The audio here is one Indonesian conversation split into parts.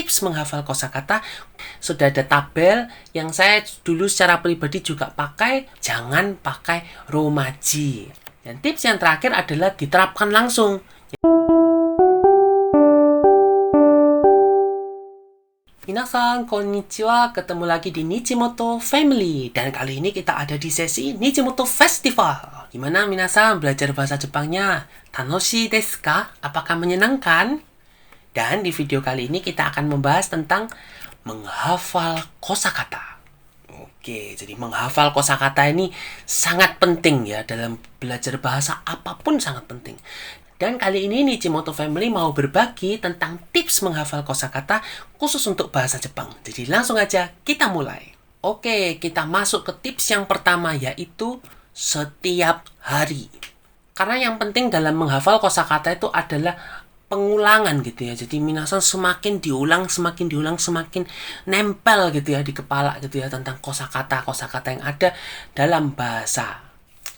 tips menghafal kosakata. Sudah ada tabel yang saya dulu secara pribadi juga pakai, jangan pakai romaji. Dan tips yang terakhir adalah diterapkan langsung. Minasan, konnichiwa, ketemu lagi di Nichimoto Family. Dan kali ini kita ada di sesi Nichimoto Festival. Gimana minasan belajar bahasa Jepangnya? Tanoshi desu ka? Apakah menyenangkan? Dan di video kali ini kita akan membahas tentang menghafal kosakata. Oke, jadi menghafal kosakata ini sangat penting ya dalam belajar bahasa apapun, sangat penting. Dan kali ini Nichimoto Family mau berbagi tentang tips menghafal kosakata khusus untuk bahasa Jepang. Jadi langsung aja kita mulai. Oke, kita masuk ke tips yang pertama, yaitu setiap hari. Karena yang penting dalam menghafal kosakata itu adalah pengulangan gitu ya. Jadi minasan semakin diulang, semakin nempel gitu ya di kepala gitu ya tentang kosakata yang ada dalam bahasa.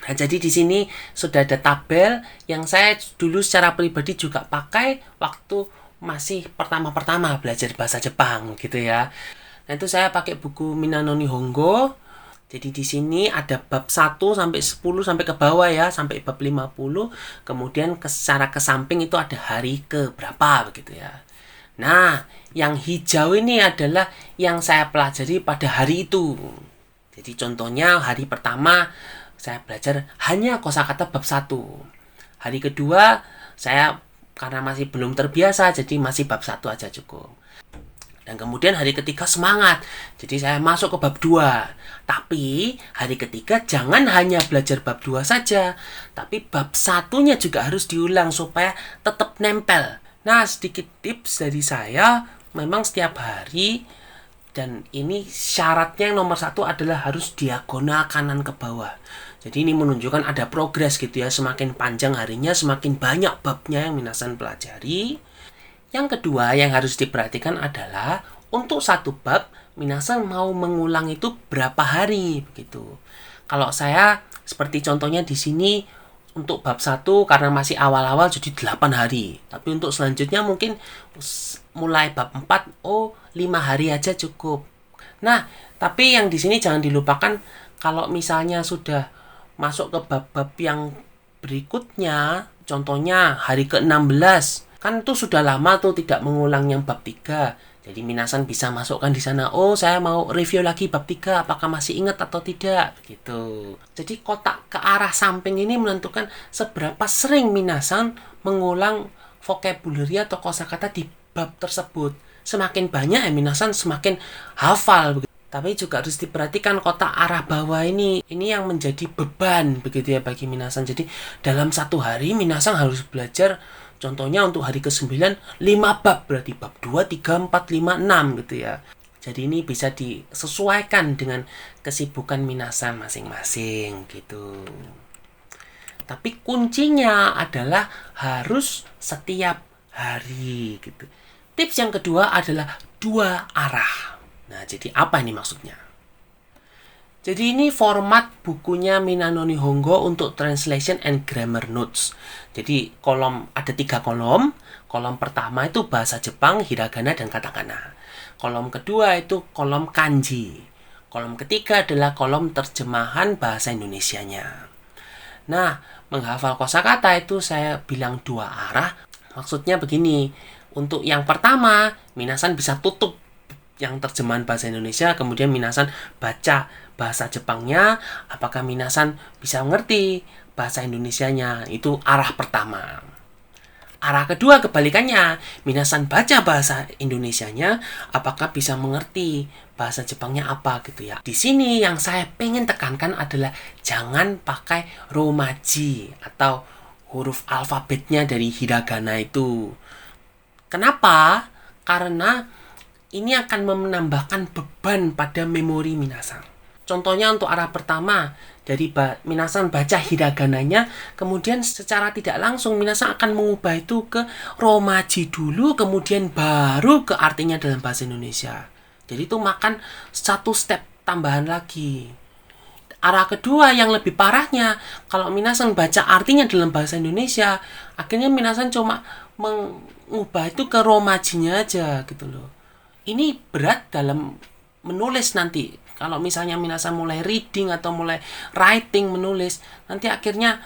Nah, jadi di sini sudah ada tabel yang saya dulu secara pribadi juga pakai waktu masih pertama-pertama belajar bahasa Jepang gitu ya. Nah, itu saya pakai buku Minano Nihongo. Jadi di sini ada bab 1 sampai 10 sampai ke bawah ya, sampai bab 50. Kemudian secara ke samping itu ada hari ke berapa begitu ya. Nah, yang hijau ini adalah yang saya pelajari pada hari itu. Jadi contohnya hari pertama saya belajar hanya kosakata bab 1. Hari kedua, saya karena masih belum terbiasa, jadi masih bab 1 aja cukup. Dan kemudian hari ketiga semangat, jadi saya masuk ke bab 2. Tapi hari ketiga jangan hanya belajar bab 2 saja, tapi bab 1-nya juga harus diulang supaya tetap nempel. Nah, sedikit tips dari saya, memang setiap hari, dan ini syaratnya yang nomor 1 adalah harus diagonal kanan ke bawah. Jadi ini menunjukkan ada progres gitu ya. Semakin panjang harinya, semakin banyak babnya yang minasan pelajari. Yang kedua yang harus diperhatikan adalah untuk satu bab, minasan mau mengulang itu berapa hari begitu. Kalau saya seperti contohnya di sini untuk bab 1 karena masih awal-awal jadi 8 hari. Tapi untuk selanjutnya mungkin mulai bab 4, 5 hari aja cukup. Nah, tapi yang di sini jangan dilupakan kalau misalnya sudah masuk ke bab-bab yang berikutnya, contohnya hari ke-16, kan itu sudah lama tuh tidak mengulang yang bab 3. Jadi minasan bisa masukkan di sana, saya mau review lagi bab 3, apakah masih ingat atau tidak gitu. Jadi kotak ke arah samping ini menentukan seberapa sering minasan mengulang vocabulary atau kosakata di bab tersebut. Semakin banyak minasan semakin hafal begitu. Tapi juga harus diperhatikan kotak arah bawah ini yang menjadi beban begitu ya bagi minasan. Jadi dalam satu hari minasan harus belajar, contohnya untuk hari ke-9 5 bab, berarti bab 2, 3, 4, 5, 6 gitu ya. Jadi ini bisa disesuaikan dengan kesibukan minasan masing-masing gitu. Tapi kuncinya adalah harus setiap hari gitu. Tips yang kedua adalah 2 arah. Nah, jadi apa ini maksudnya? Jadi ini format bukunya Minano Nihongo untuk translation and grammar notes. Jadi ada 3 kolom. Kolom pertama itu bahasa Jepang, hiragana, dan katakana. Kolom kedua itu kolom kanji. Kolom ketiga adalah kolom terjemahan bahasa Indonesianya. Nah, menghafal kosakata itu saya bilang 2 arah. Maksudnya begini, untuk yang pertama, minasan bisa tutup yang terjemahan bahasa Indonesia, kemudian minasan baca bahasa Jepangnya, apakah minasan bisa mengerti bahasa Indonesianya. Itu arah pertama. Arah kedua kebalikannya, minasan baca bahasa Indonesianya, apakah bisa mengerti bahasa Jepangnya apa gitu ya. Di sini yang saya pengen tekankan adalah jangan pakai romaji atau huruf alfabetnya dari hiragana itu. Kenapa? Karena ini akan menambahkan beban pada memori minasan. Contohnya untuk arah pertama, dari minasan baca hiragananya, kemudian secara tidak langsung minasan akan mengubah itu ke romaji dulu, kemudian baru ke artinya dalam bahasa Indonesia. Jadi itu makan 1 step tambahan lagi. Arah kedua yang lebih parahnya, kalau minasan baca artinya dalam bahasa Indonesia, akhirnya minasan cuma mengubah itu ke romajinya aja gitu loh. ini berat dalam menulis nanti. Kalau misalnya minasan mulai reading atau mulai writing menulis, nanti akhirnya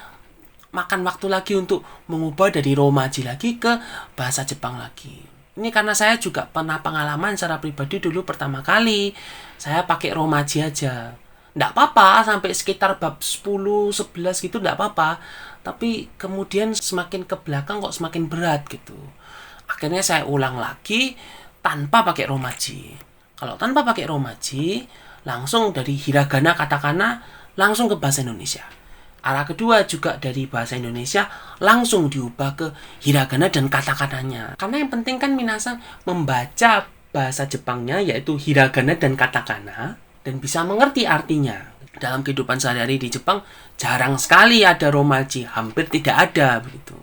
makan waktu lagi untuk mengubah dari romaji lagi ke bahasa Jepang lagi. Ini karena saya juga pernah pengalaman secara pribadi dulu pertama kali saya pakai romaji aja. Nggak apa-apa sampai sekitar bab 10, 11 gitu nggak apa-apa. Tapi kemudian semakin ke belakang kok semakin berat gitu. Akhirnya saya ulang lagi tanpa pakai romaji. Kalau tanpa pakai romaji, langsung dari hiragana katakana langsung ke bahasa Indonesia. Arah kedua juga dari bahasa Indonesia langsung diubah ke hiragana dan katakananya. Karena yang penting kan minasan membaca bahasa Jepangnya yaitu hiragana dan katakana dan bisa mengerti artinya. Dalam kehidupan sehari-hari di Jepang jarang sekali ada romaji, hampir tidak ada begitu.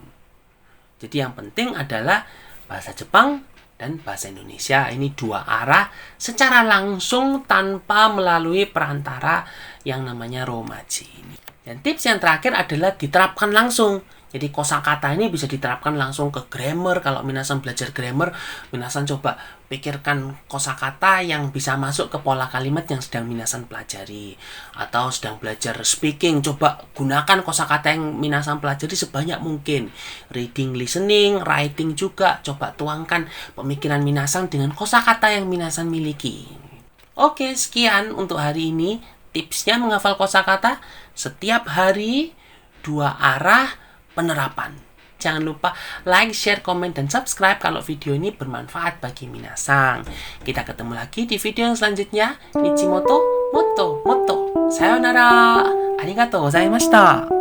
Jadi yang penting adalah bahasa Jepang dan bahasa Indonesia. Ini dua arah secara langsung tanpa melalui perantara yang namanya romaji. Dan tips yang terakhir adalah diterapkan langsung. Jadi kosakata ini bisa diterapkan langsung ke grammar. Kalau minasan belajar grammar, minasan coba pikirkan kosakata yang bisa masuk ke pola kalimat yang sedang minasan pelajari. Atau sedang belajar speaking, coba gunakan kosakata yang minasan pelajari sebanyak mungkin. Reading, listening, writing juga, coba tuangkan pemikiran minasan dengan kosakata yang minasan miliki. Oke, sekian untuk hari ini. Tipsnya menghafal kosakata setiap hari, dua arah, penerapan. Jangan lupa like, share, komen, dan subscribe kalau video ini bermanfaat bagi minasang. Kita ketemu lagi di video yang selanjutnya. Nichimoto, moto, moto. Sayonara. Arigatou gozaimashita.